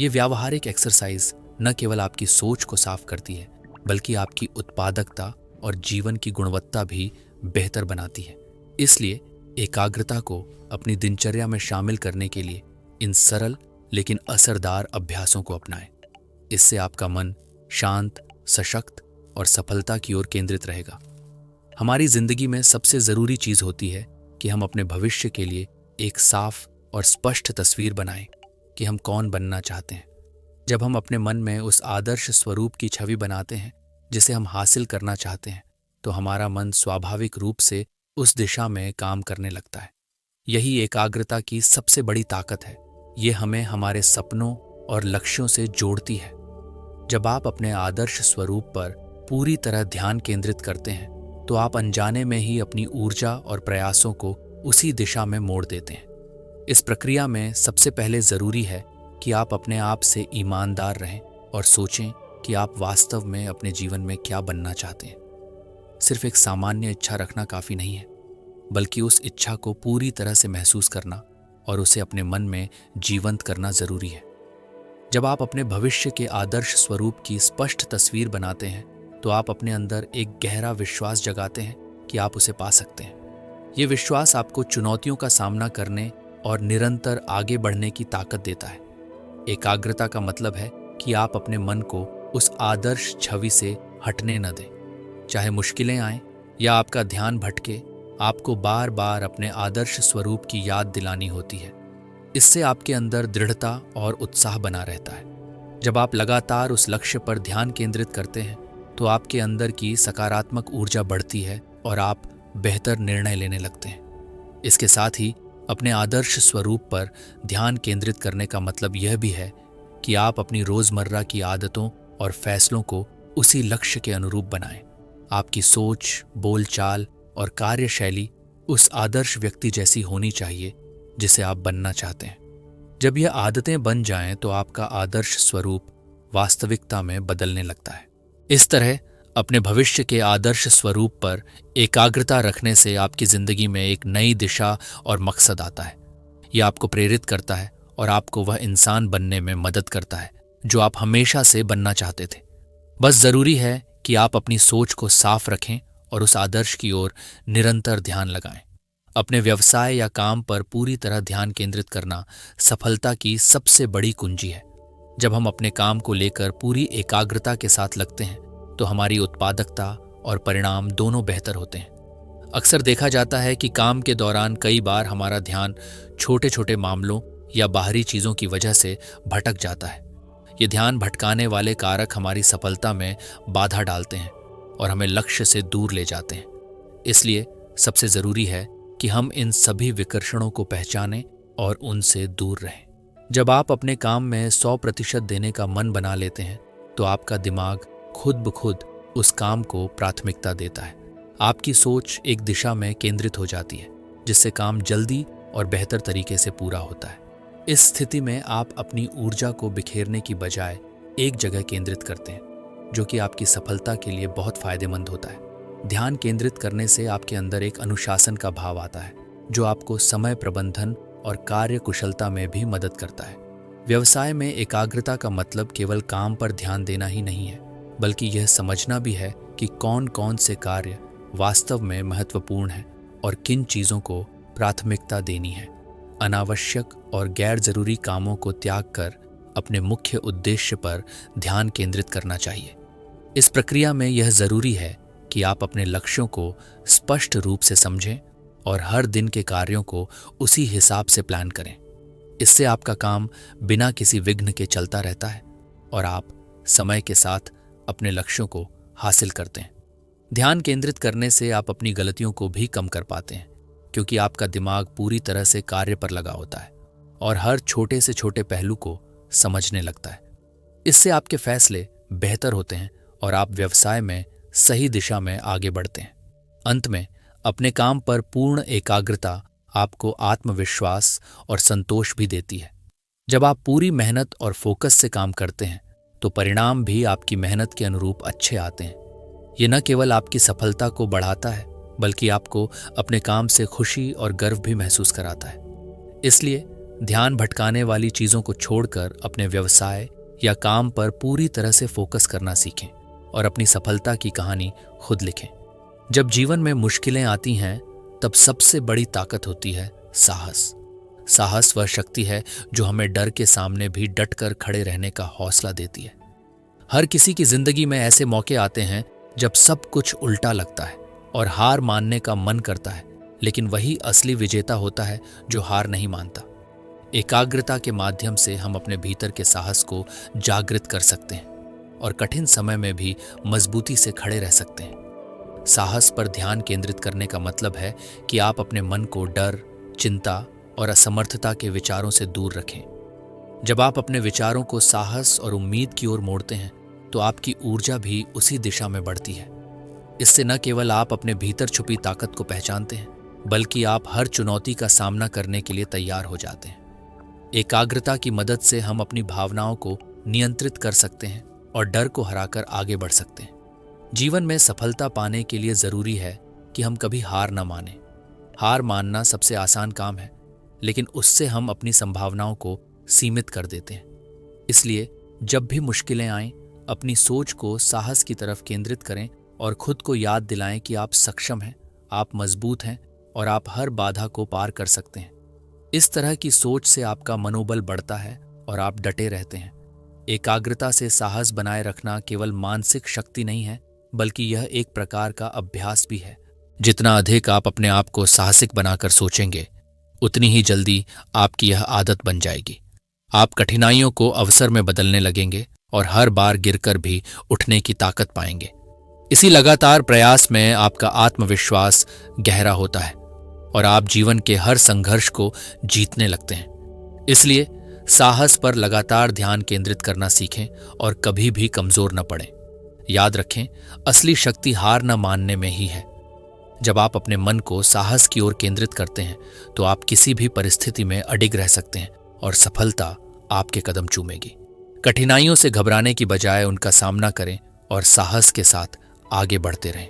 ये व्यावहारिक एक्सरसाइज न केवल आपकी सोच को साफ करती है, बल्कि आपकी उत्पादकता और जीवन की गुणवत्ता भी बेहतर बनाती है। इसलिए एकाग्रता को अपनी दिनचर्या में शामिल करने के लिए इन सरल लेकिन असरदार अभ्यासों को अपनाएं। इससे आपका मन शांत, सशक्त और सफलता की ओर केंद्रित रहेगा। हमारी जिंदगी में सबसे जरूरी चीज होती है कि हम अपने भविष्य के लिए एक साफ और स्पष्ट तस्वीर बनाएं कि हम कौन बनना चाहते हैं। जब हम अपने मन में उस आदर्श स्वरूप की छवि बनाते हैं जिसे हम हासिल करना चाहते हैं, तो हमारा मन स्वाभाविक रूप से उस दिशा में काम करने लगता है। यही एकाग्रता की सबसे बड़ी ताकत है। ये हमें हमारे सपनों और लक्ष्यों से जोड़ती है। जब आप अपने आदर्श स्वरूप पर पूरी तरह ध्यान केंद्रित करते हैं, तो आप अनजाने में ही अपनी ऊर्जा और प्रयासों को उसी दिशा में मोड़ देते हैं। इस प्रक्रिया में सबसे पहले जरूरी है कि आप अपने आप से ईमानदार रहें और सोचें कि आप वास्तव में अपने जीवन में क्या बनना चाहते हैं। सिर्फ एक सामान्य इच्छा रखना काफी नहीं है, बल्कि उस इच्छा को पूरी तरह से महसूस करना और उसे अपने मन में जीवंत करना जरूरी है। जब आप अपने भविष्य के आदर्श स्वरूप की स्पष्ट तस्वीर बनाते हैं, तो आप अपने अंदर एक गहरा विश्वास जगाते हैं कि आप उसे पा सकते हैं। ये विश्वास आपको चुनौतियों का सामना करने और निरंतर आगे बढ़ने की ताकत देता है। एकाग्रता का मतलब है कि आप अपने मन को उस आदर्श छवि से हटने न दें। चाहे मुश्किलें आएं या आपका ध्यान भटके, आपको बार बार अपने आदर्श स्वरूप की याद दिलानी होती है। इससे आपके अंदर दृढ़ता और उत्साह बना रहता है। जब आप लगातार उस लक्ष्य पर ध्यान केंद्रित करते हैं, तो आपके अंदर की सकारात्मक ऊर्जा बढ़ती है और आप बेहतर निर्णय लेने लगते हैं। इसके साथ ही अपने आदर्श स्वरूप पर ध्यान केंद्रित करने का मतलब यह भी है कि आप अपनी रोजमर्रा की आदतों और फैसलों को उसी लक्ष्य के अनुरूप बनाएं। आपकी सोच, बोलचाल और कार्यशैली उस आदर्श व्यक्ति जैसी होनी चाहिए जिसे आप बनना चाहते हैं। जब यह आदतें बन जाएं, तो आपका आदर्श स्वरूप वास्तविकता में बदलने लगता है। इस तरह अपने भविष्य के आदर्श स्वरूप पर एकाग्रता रखने से आपकी जिंदगी में एक नई दिशा और मकसद आता है। यह आपको प्रेरित करता है और आपको वह इंसान बनने में मदद करता है जो आप हमेशा से बनना चाहते थे। बस जरूरी है कि आप अपनी सोच को साफ रखें और उस आदर्श की ओर निरंतर ध्यान लगाएं। अपने व्यवसाय या काम पर पूरी तरह ध्यान केंद्रित करना सफलता की सबसे बड़ी कुंजी है। जब हम अपने काम को लेकर पूरी एकाग्रता के साथ लगते हैं, तो हमारी उत्पादकता और परिणाम दोनों बेहतर होते हैं। अक्सर देखा जाता है कि काम के दौरान कई बार हमारा ध्यान छोटे छोटे मामलों या बाहरी चीजों की वजह से भटक जाता है। ये ध्यान भटकाने वाले कारक हमारी सफलता में बाधा डालते हैं और हमें लक्ष्य से दूर ले जाते हैं। इसलिए सबसे जरूरी है कि हम इन सभी विकर्षणों को पहचानें और उनसे दूर रहें। जब आप अपने काम में 100% देने का मन बना लेते हैं, तो आपका दिमाग खुद ब खुद उस काम को प्राथमिकता देता है। आपकी सोच एक दिशा में केंद्रित हो जाती है, जिससे काम जल्दी और बेहतर तरीके से पूरा होता है। इस स्थिति में आप अपनी ऊर्जा को बिखेरने की बजाय एक जगह केंद्रित करते हैं, जो कि आपकी सफलता के लिए बहुत फायदेमंद होता है। ध्यान केंद्रित करने से आपके अंदर एक अनुशासन का भाव आता है, जो आपको समय प्रबंधन और कार्य कुशलता में भी मदद करता है। व्यवसाय में एकाग्रता का मतलब केवल काम पर ध्यान देना ही नहीं है, बल्कि यह समझना भी है कि कौन कौन से कार्य वास्तव में महत्वपूर्ण हैं और किन चीज़ों को प्राथमिकता देनी है। अनावश्यक और गैर जरूरी कामों को त्याग कर अपने मुख्य उद्देश्य पर ध्यान केंद्रित करना चाहिए। इस प्रक्रिया में यह जरूरी है कि आप अपने लक्ष्यों को स्पष्ट रूप से समझें और हर दिन के कार्यों को उसी हिसाब से प्लान करें। इससे आपका काम बिना किसी विघ्न के चलता रहता है और आप समय के साथ अपने लक्ष्यों को हासिल करते हैं। ध्यान केंद्रित करने से आप अपनी गलतियों को भी कम कर पाते हैं, क्योंकि आपका दिमाग पूरी तरह से कार्य पर लगा होता है और हर छोटे से छोटे पहलू को समझने लगता है। इससे आपके फैसले बेहतर होते हैं और आप व्यवसाय में सही दिशा में आगे बढ़ते हैं। अंत में अपने काम पर पूर्ण एकाग्रता आपको आत्मविश्वास और संतोष भी देती है। जब आप पूरी मेहनत और फोकस से काम करते हैं तो परिणाम भी आपकी मेहनत के अनुरूप अच्छे आते हैं। ये न केवल आपकी सफलता को बढ़ाता है, बल्कि आपको अपने काम से खुशी और गर्व भी महसूस कराता है। इसलिए ध्यान भटकाने वाली चीजों को छोड़कर अपने व्यवसाय या काम पर पूरी तरह से फोकस करना सीखें और अपनी सफलता की कहानी खुद लिखें। जब जीवन में मुश्किलें आती हैं, तब सबसे बड़ी ताकत होती है साहस। साहस वह शक्ति है जो हमें डर के सामने भी डटकर खड़े रहने का हौसला देती है। हर किसी की जिंदगी में ऐसे मौके आते हैं जब सब कुछ उल्टा लगता है और हार मानने का मन करता है, लेकिन वही असली विजेता होता है जो हार नहीं मानता। एकाग्रता के माध्यम से हम अपने भीतर के साहस को जागृत कर सकते हैं और कठिन समय में भी मजबूती से खड़े रह सकते हैं। साहस पर ध्यान केंद्रित करने का मतलब है कि आप अपने मन को डर, चिंता और असमर्थता के विचारों से दूर रखें। जब आप अपने विचारों को साहस और उम्मीद की ओर मोड़ते हैं तो आपकी ऊर्जा भी उसी दिशा में बढ़ती है। इससे न केवल आप अपने भीतर छुपी ताकत को पहचानते हैं, बल्कि आप हर चुनौती का सामना करने के लिए तैयार हो जाते हैं। एकाग्रता की मदद से हम अपनी भावनाओं को नियंत्रित कर सकते हैं और डर को हराकर आगे बढ़ सकते हैं। जीवन में सफलता पाने के लिए जरूरी है कि हम कभी हार न मानें। हार मानना सबसे आसान काम है, लेकिन उससे हम अपनी संभावनाओं को सीमित कर देते हैं। इसलिए जब भी मुश्किलें आएं, अपनी सोच को साहस की तरफ केंद्रित करें और खुद को याद दिलाएं कि आप सक्षम हैं, आप मजबूत हैं और आप हर बाधा को पार कर सकते हैं। इस तरह की सोच से आपका मनोबल बढ़ता है और आप डटे रहते हैं। एकाग्रता से साहस बनाए रखना केवल मानसिक शक्ति नहीं है, बल्कि यह एक प्रकार का अभ्यास भी है। जितना अधिक आप अपने आप को साहसिक बनाकर सोचेंगे, उतनी ही जल्दी आपकी यह आदत बन जाएगी। आप कठिनाइयों को अवसर में बदलने लगेंगे और हर बार गिरकर भी उठने की ताकत पाएंगे। इसी लगातार प्रयास में आपका आत्मविश्वास गहरा होता है और आप जीवन के हर संघर्ष को जीतने लगते हैं। इसलिए साहस पर लगातार ध्यान केंद्रित करना सीखें और कभी भी कमजोर न पड़ें। याद रखें, असली शक्ति हार न मानने में ही है। जब आप अपने मन को साहस की ओर केंद्रित करते हैं तो आप किसी भी परिस्थिति में अडिग रह सकते हैं और सफलता आपके कदम चूमेगी। कठिनाइयों से घबराने की बजाय उनका सामना करें और साहस के साथ आगे बढ़ते रहें।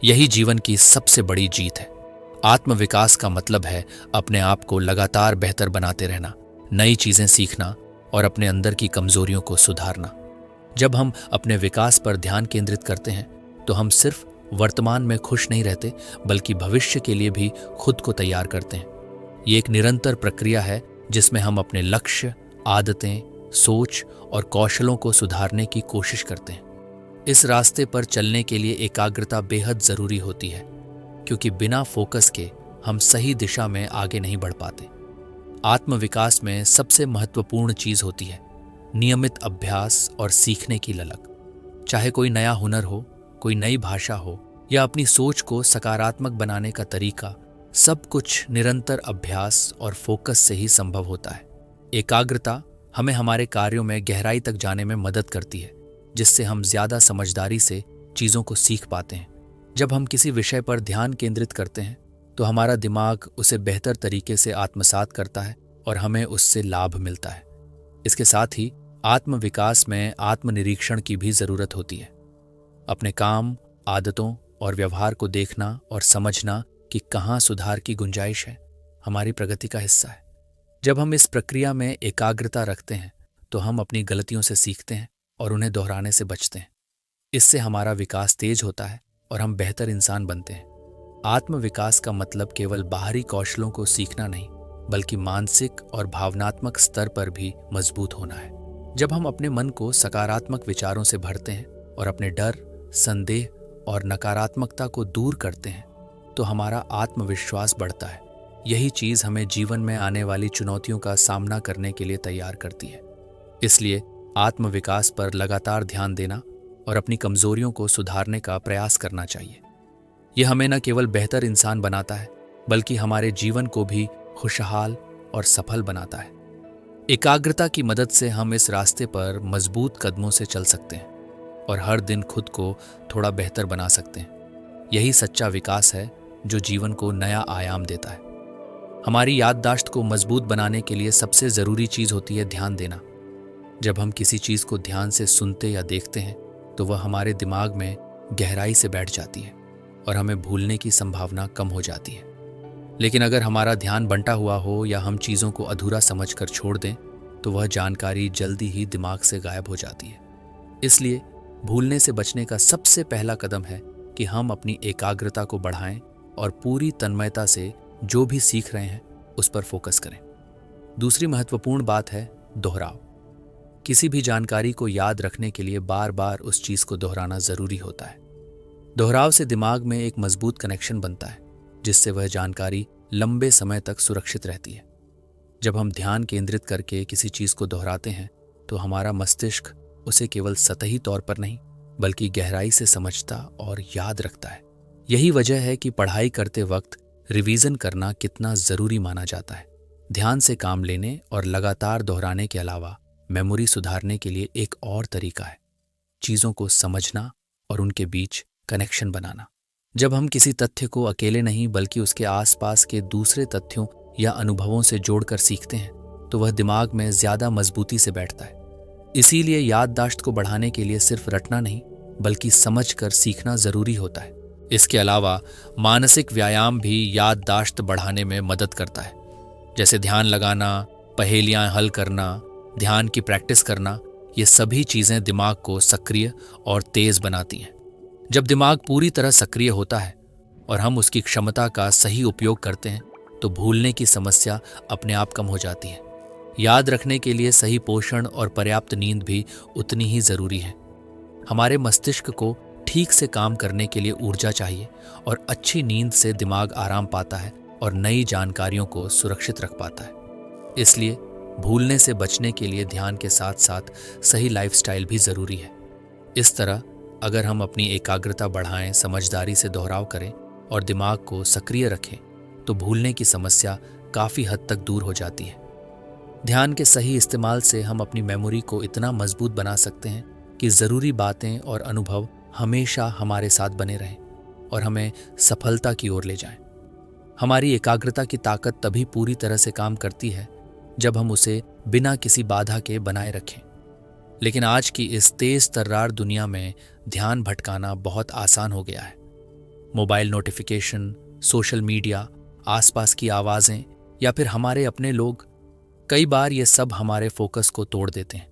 यही जीवन की सबसे बड़ी जीत है। आत्मविकास का मतलब है अपने आप को लगातार बेहतर बनाते रहना, नई चीजें सीखना और अपने अंदर की कमजोरियों को सुधारना। जब हम अपने विकास पर ध्यान केंद्रित करते हैं तो हम सिर्फ वर्तमान में खुश नहीं रहते, बल्कि भविष्य के लिए भी खुद को तैयार करते हैं। ये एक निरंतर प्रक्रिया है जिसमें हम अपने लक्ष्य, आदतें, सोच और कौशलों को सुधारने की कोशिश करते हैं। इस रास्ते पर चलने के लिए एकाग्रता बेहद जरूरी होती है, क्योंकि बिना फोकस के हम सही दिशा में आगे नहीं बढ़ पाते। आत्मविकास में सबसे महत्वपूर्ण चीज होती है नियमित अभ्यास और सीखने की ललक। चाहे कोई नया हुनर हो, कोई नई भाषा हो या अपनी सोच को सकारात्मक बनाने का तरीका, सब कुछ निरंतर अभ्यास और फोकस से ही संभव होता है। एकाग्रता हमें हमारे कार्यों में गहराई तक जाने में मदद करती है, जिससे हम ज्यादा समझदारी से चीजों को सीख पाते हैं। जब हम किसी विषय पर ध्यान केंद्रित करते हैं तो हमारा दिमाग उसे बेहतर तरीके से आत्मसात करता है और हमें उससे लाभ मिलता है। इसके साथ ही आत्मविकास में आत्मनिरीक्षण की भी जरूरत होती है। अपने काम, आदतों और व्यवहार को देखना और समझना कि कहाँ सुधार की गुंजाइश है, हमारी प्रगति का हिस्सा है। जब हम इस प्रक्रिया में एकाग्रता रखते हैं तो हम अपनी गलतियों से सीखते हैं और उन्हें दोहराने से बचते हैं। इससे हमारा विकास तेज होता है और हम बेहतर इंसान बनते हैं। आत्मविकास का मतलब केवल बाहरी कौशलों को सीखना नहीं, बल्कि मानसिक और भावनात्मक स्तर पर भी मजबूत होना है। जब हम अपने मन को सकारात्मक विचारों से भरते हैं और अपने डर, संदेह और नकारात्मकता को दूर करते हैं, तो हमारा आत्मविश्वास बढ़ता है। यही चीज हमें जीवन में आने वाली चुनौतियों का सामना करने के लिए तैयार करती है। इसलिए आत्मविकास पर लगातार ध्यान देना और अपनी कमजोरियों को सुधारने का प्रयास करना चाहिए। यह हमें न केवल बेहतर इंसान बनाता है, बल्कि हमारे जीवन को भी खुशहाल और सफल बनाता है। एकाग्रता की मदद से हम इस रास्ते पर मजबूत कदमों से चल सकते हैं और हर दिन खुद को थोड़ा बेहतर बना सकते हैं। यही सच्चा विकास है जो जीवन को नया आयाम देता है। हमारी याददाश्त को मजबूत बनाने के लिए सबसे जरूरी चीज होती है ध्यान देना। जब हम किसी चीज को ध्यान से सुनते या देखते हैं तो वह हमारे दिमाग में गहराई से बैठ जाती है और हमें भूलने की संभावना कम हो जाती है। लेकिन अगर हमारा ध्यान बंटा हुआ हो या हम चीज़ों को अधूरा समझकर छोड़ दें तो वह जानकारी जल्दी ही दिमाग से गायब हो जाती है। इसलिए भूलने से बचने का सबसे पहला कदम है कि हम अपनी एकाग्रता को बढ़ाएं और पूरी तन्मयता से जो भी सीख रहे हैं उस पर फोकस करें। दूसरी महत्वपूर्ण बात है दोहराव। किसी भी जानकारी को याद रखने के लिए बार बार उस चीज को दोहराना जरूरी होता है। दोहराव से दिमाग में एक मजबूत कनेक्शन बनता है जिससे वह जानकारी लंबे समय तक सुरक्षित रहती है। जब हम ध्यान केंद्रित करके किसी चीज को दोहराते हैं तो हमारा मस्तिष्क उसे केवल सतही तौर पर नहीं बल्कि गहराई से समझता और याद रखता है। यही वजह है कि पढ़ाई करते वक्त रिवीजन करना कितना जरूरी माना जाता है। ध्यान से काम लेने और लगातार दोहराने के अलावा मेमोरी सुधारने के लिए एक और तरीका है चीजों को समझना और उनके बीच कनेक्शन बनाना। जब हम किसी तथ्य को अकेले नहीं बल्कि उसके आसपास के दूसरे तथ्यों या अनुभवों से जोड़कर सीखते हैं तो वह दिमाग में ज्यादा मजबूती से बैठता है। इसीलिए याददाश्त को बढ़ाने के लिए सिर्फ रटना नहीं बल्कि समझकर सीखना जरूरी होता है। इसके अलावा मानसिक व्यायाम भी याददाश्त बढ़ाने में मदद करता है, जैसे ध्यान लगाना, पहेलियां हल करना, ध्यान की प्रैक्टिस करना। ये सभी चीजें दिमाग को सक्रिय और तेज बनाती हैं। जब दिमाग पूरी तरह सक्रिय होता है और हम उसकी क्षमता का सही उपयोग करते हैं तो भूलने की समस्या अपने आप कम हो जाती है। याद रखने के लिए सही पोषण और पर्याप्त नींद भी उतनी ही जरूरी है। हमारे मस्तिष्क को ठीक से काम करने के लिए ऊर्जा चाहिए और अच्छी नींद से दिमाग आराम पाता है और नई जानकारियों को सुरक्षित रख पाता है। इसलिए भूलने से बचने के लिए ध्यान के साथ साथ सही लाइफस्टाइल भी जरूरी है। इस तरह अगर हम अपनी एकाग्रता बढ़ाएं, समझदारी से दोहराव करें और दिमाग को सक्रिय रखें तो भूलने की समस्या काफी हद तक दूर हो जाती है। ध्यान के सही इस्तेमाल से हम अपनी मेमोरी को इतना मजबूत बना सकते हैं कि जरूरी बातें और अनुभव हमेशा हमारे साथ बने रहें और हमें सफलता की ओर ले जाएं। हमारी एकाग्रता की ताकत तभी पूरी तरह से काम करती है जब हम उसे बिना किसी बाधा के बनाए रखें। लेकिन आज की इस तेज तर्रार दुनिया में ध्यान भटकाना बहुत आसान हो गया है। मोबाइल नोटिफिकेशन, सोशल मीडिया, आसपास की आवाजें या फिर हमारे अपने लोग, कई बार ये सब हमारे फोकस को तोड़ देते हैं।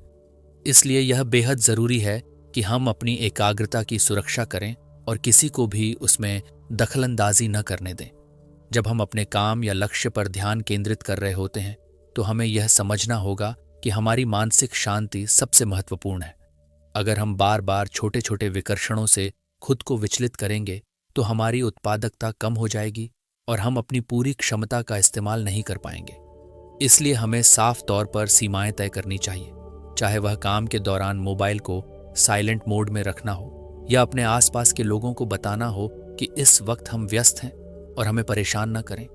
इसलिए यह बेहद जरूरी है कि हम अपनी एकाग्रता की सुरक्षा करें और किसी को भी उसमें दखलंदाजी न करने दें। जब हम अपने काम या लक्ष्य पर ध्यान केंद्रित कर रहे होते हैं तो हमें यह समझना होगा कि हमारी मानसिक शांति सबसे महत्वपूर्ण है। अगर हम बार बार छोटे छोटे विकर्षणों से खुद को विचलित करेंगे तो हमारी उत्पादकता कम हो जाएगी और हम अपनी पूरी क्षमता का इस्तेमाल नहीं कर पाएंगे। इसलिए हमें साफ तौर पर सीमाएं तय करनी चाहिए, चाहे वह काम के दौरान मोबाइल को साइलेंट मोड में रखना हो या अपने आसपास के लोगों को बताना हो कि इस वक्त हम व्यस्त हैं और हमें परेशान न करें।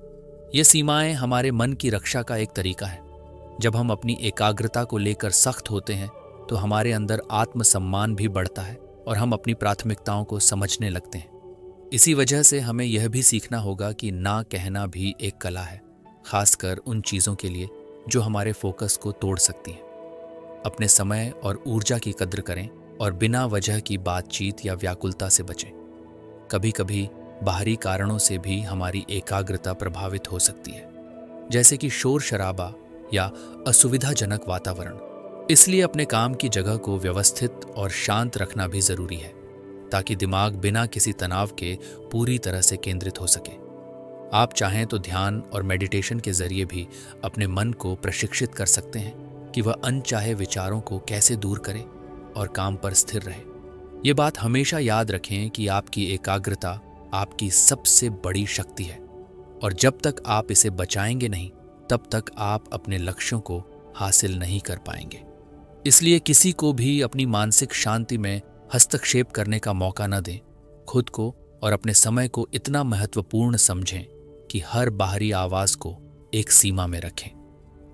ये सीमाएं हमारे मन की रक्षा का एक तरीका है। जब हम अपनी एकाग्रता को लेकर सख्त होते हैं तो हमारे अंदर आत्मसम्मान भी बढ़ता है और हम अपनी प्राथमिकताओं को समझने लगते हैं। इसी वजह से हमें यह भी सीखना होगा कि ना कहना भी एक कला है, खासकर उन चीज़ों के लिए जो हमारे फोकस को तोड़ सकती हैं। अपने समय और ऊर्जा की कद्र करें और बिना वजह की बातचीत या व्याकुलता से बचें। कभी कभी बाहरी कारणों से भी हमारी एकाग्रता प्रभावित हो सकती है, जैसे कि शोर शराबा या असुविधाजनक वातावरण। इसलिए अपने काम की जगह को व्यवस्थित और शांत रखना भी जरूरी है ताकि दिमाग बिना किसी तनाव के पूरी तरह से केंद्रित हो सके। आप चाहें तो ध्यान और मेडिटेशन के जरिए भी अपने मन को प्रशिक्षित कर सकते हैं कि वह अनचाहे विचारों को कैसे दूर करे और काम पर स्थिर रहे। ये बात हमेशा याद रखें कि आपकी एकाग्रता आपकी सबसे बड़ी शक्ति है, और जब तक आप इसे बचाएंगे नहीं, तब तक आप अपने लक्ष्यों को हासिल नहीं कर पाएंगे। इसलिए किसी को भी अपनी मानसिक शांति में हस्तक्षेप करने का मौका न दें। खुद को और अपने समय को इतना महत्वपूर्ण समझें कि हर बाहरी आवाज को एक सीमा में रखें।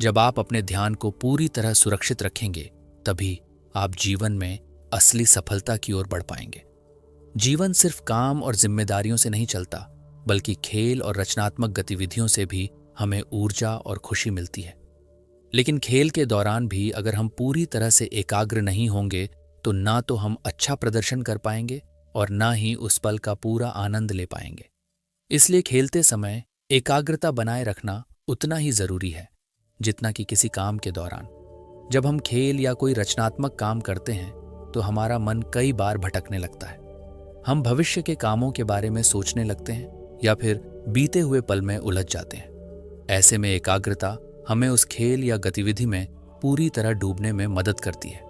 जब आप अपने ध्यान को पूरी तरह सुरक्षित रखेंगे, तभी आप जीवन में असली सफलता की ओर बढ़ पाएंगे। जीवन सिर्फ काम और जिम्मेदारियों से नहीं चलता, बल्कि खेल और रचनात्मक गतिविधियों से भी हमें ऊर्जा और खुशी मिलती है। लेकिन खेल के दौरान भी अगर हम पूरी तरह से एकाग्र नहीं होंगे, तो ना तो हम अच्छा प्रदर्शन कर पाएंगे और ना ही उस पल का पूरा आनंद ले पाएंगे। इसलिए खेलते समय एकाग्रता बनाए रखना उतना ही जरूरी है जितना कि किसी काम के दौरान। जब हम खेल या कोई रचनात्मक काम करते हैं, तो हमारा मन कई बार भटकने लगता है। हम भविष्य के कामों के बारे में सोचने लगते हैं या फिर बीते हुए पल में उलझ जाते हैं। ऐसे में एकाग्रता हमें उस खेल या गतिविधि में पूरी तरह डूबने में मदद करती है।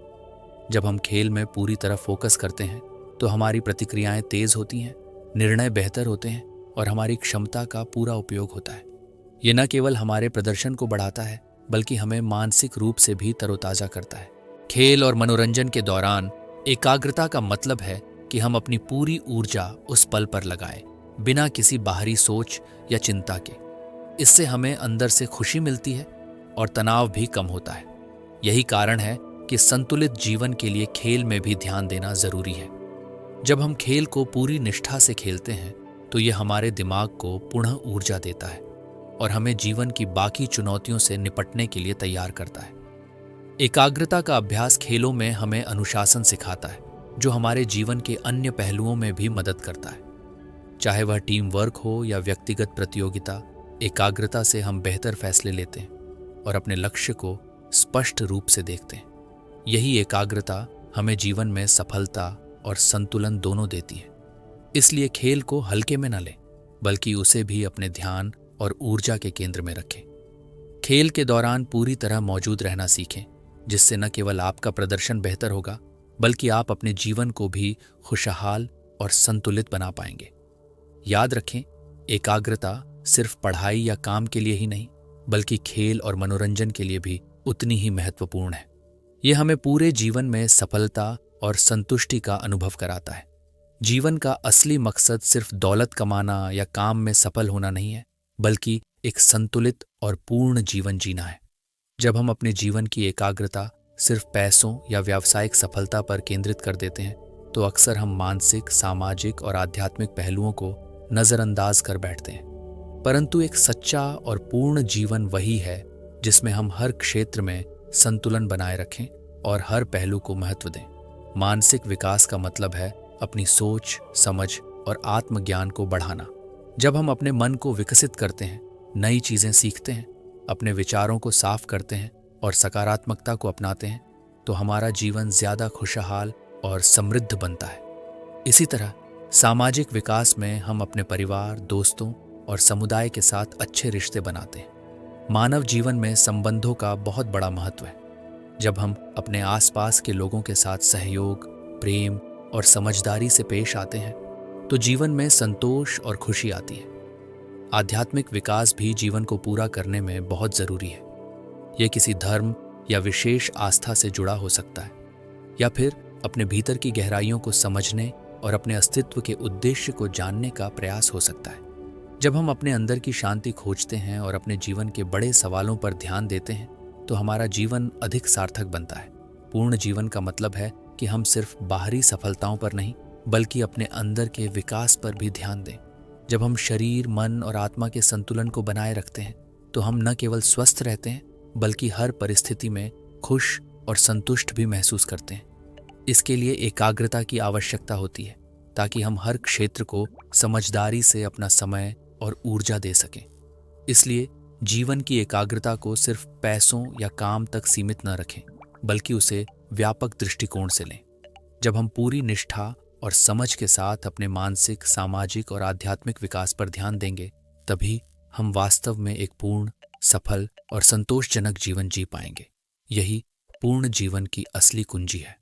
जब हम खेल में पूरी तरह फोकस करते हैं, तो हमारी प्रतिक्रियाएं तेज होती हैं, निर्णय बेहतर होते हैं और हमारी क्षमता का पूरा उपयोग होता है। ये न केवल हमारे प्रदर्शन को बढ़ाता है, बल्कि हमें मानसिक रूप से भी तरोताजा करता है। खेल और मनोरंजन के दौरान एकाग्रता का मतलब है कि हम अपनी पूरी ऊर्जा उस पल पर लगाएं, बिना किसी बाहरी सोच या चिंता के। इससे हमें अंदर से खुशी मिलती है और तनाव भी कम होता है। यही कारण है कि संतुलित जीवन के लिए खेल में भी ध्यान देना जरूरी है। जब हम खेल को पूरी निष्ठा से खेलते हैं, तो ये हमारे दिमाग को पुनः ऊर्जा देता है और हमें जीवन की बाकी चुनौतियों से निपटने के लिए तैयार करता है। एकाग्रता का अभ्यास खेलों में हमें अनुशासन सिखाता है, जो हमारे जीवन के अन्य पहलुओं में भी मदद करता है। चाहे वह टीम वर्क हो या व्यक्तिगत प्रतियोगिता, एकाग्रता से हम बेहतर फैसले लेते हैं और अपने लक्ष्य को स्पष्ट रूप से देखते हैं। यही एकाग्रता हमें जीवन में सफलता और संतुलन दोनों देती है। इसलिए खेल को हल्के में न लें, बल्कि उसे भी अपने ध्यान और ऊर्जा के केंद्र में रखें। खेल के दौरान पूरी तरह मौजूद रहना सीखें, जिससे न केवल आपका प्रदर्शन बेहतर होगा, बल्कि आप अपने जीवन को भी खुशहाल और संतुलित बना पाएंगे। याद रखें, एकाग्रता सिर्फ पढ़ाई या काम के लिए ही नहीं, बल्कि खेल और मनोरंजन के लिए भी उतनी ही महत्वपूर्ण है। ये हमें पूरे जीवन में सफलता और संतुष्टि का अनुभव कराता है। जीवन का असली मकसद सिर्फ दौलत कमाना या काम में सफल होना नहीं है, बल्कि एक संतुलित और पूर्ण जीवन जीना है। जब हम अपने जीवन की एकाग्रता सिर्फ पैसों या व्यावसायिक सफलता पर केंद्रित कर देते हैं, तो अक्सर हम मानसिक, सामाजिक और आध्यात्मिक पहलुओं को नजरअंदाज कर बैठते हैं। परंतु एक सच्चा और पूर्ण जीवन वही है जिसमें हम हर क्षेत्र में संतुलन बनाए रखें और हर पहलू को महत्व दें। मानसिक विकास का मतलब है अपनी सोच, समझ और आत्मज्ञान को बढ़ाना। जब हम अपने मन को विकसित करते हैं, नई चीजें सीखते हैं, अपने विचारों को साफ करते हैं और सकारात्मकता को अपनाते हैं, तो हमारा जीवन ज्यादा खुशहाल और समृद्ध बनता है। इसी तरह सामाजिक विकास में हम अपने परिवार, दोस्तों और समुदाय के साथ अच्छे रिश्ते बनाते हैं। मानव जीवन में संबंधों का बहुत बड़ा महत्व है। जब हम अपने आसपास के लोगों के साथ सहयोग, प्रेम और समझदारी से पेश आते हैं, तो जीवन में संतोष और खुशी आती है। आध्यात्मिक विकास भी जीवन को पूरा करने में बहुत जरूरी है। यह किसी धर्म या विशेष आस्था से जुड़ा हो सकता है, या फिर अपने भीतर की गहराइयों को समझने और अपने अस्तित्व के उद्देश्य को जानने का प्रयास हो सकता है। जब हम अपने अंदर की शांति खोजते हैं और अपने जीवन के बड़े सवालों पर ध्यान देते हैं, तो हमारा जीवन अधिक सार्थक बनता है। पूर्ण जीवन का मतलब है कि हम सिर्फ बाहरी सफलताओं पर नहीं, बल्कि अपने अंदर के विकास पर भी ध्यान दें। जब हम शरीर, मन और आत्मा के संतुलन को बनाए रखते हैं, तो हम न केवल स्वस्थ रहते हैं, बल्कि हर परिस्थिति में खुश और संतुष्ट भी महसूस करते हैं। इसके लिए एकाग्रता की आवश्यकता होती है, ताकि हम हर क्षेत्र को समझदारी से अपना समय और ऊर्जा दे सकें। इसलिए जीवन की एकाग्रता को सिर्फ पैसों या काम तक सीमित न रखें, बल्कि उसे व्यापक दृष्टिकोण से लें। जब हम पूरी निष्ठा और समझ के साथ अपने मानसिक, सामाजिक और आध्यात्मिक विकास पर ध्यान देंगे, तभी हम वास्तव में एक पूर्ण, सफल और संतोषजनक जीवन जी पाएंगे। यही पूर्ण जीवन की असली कुंजी है।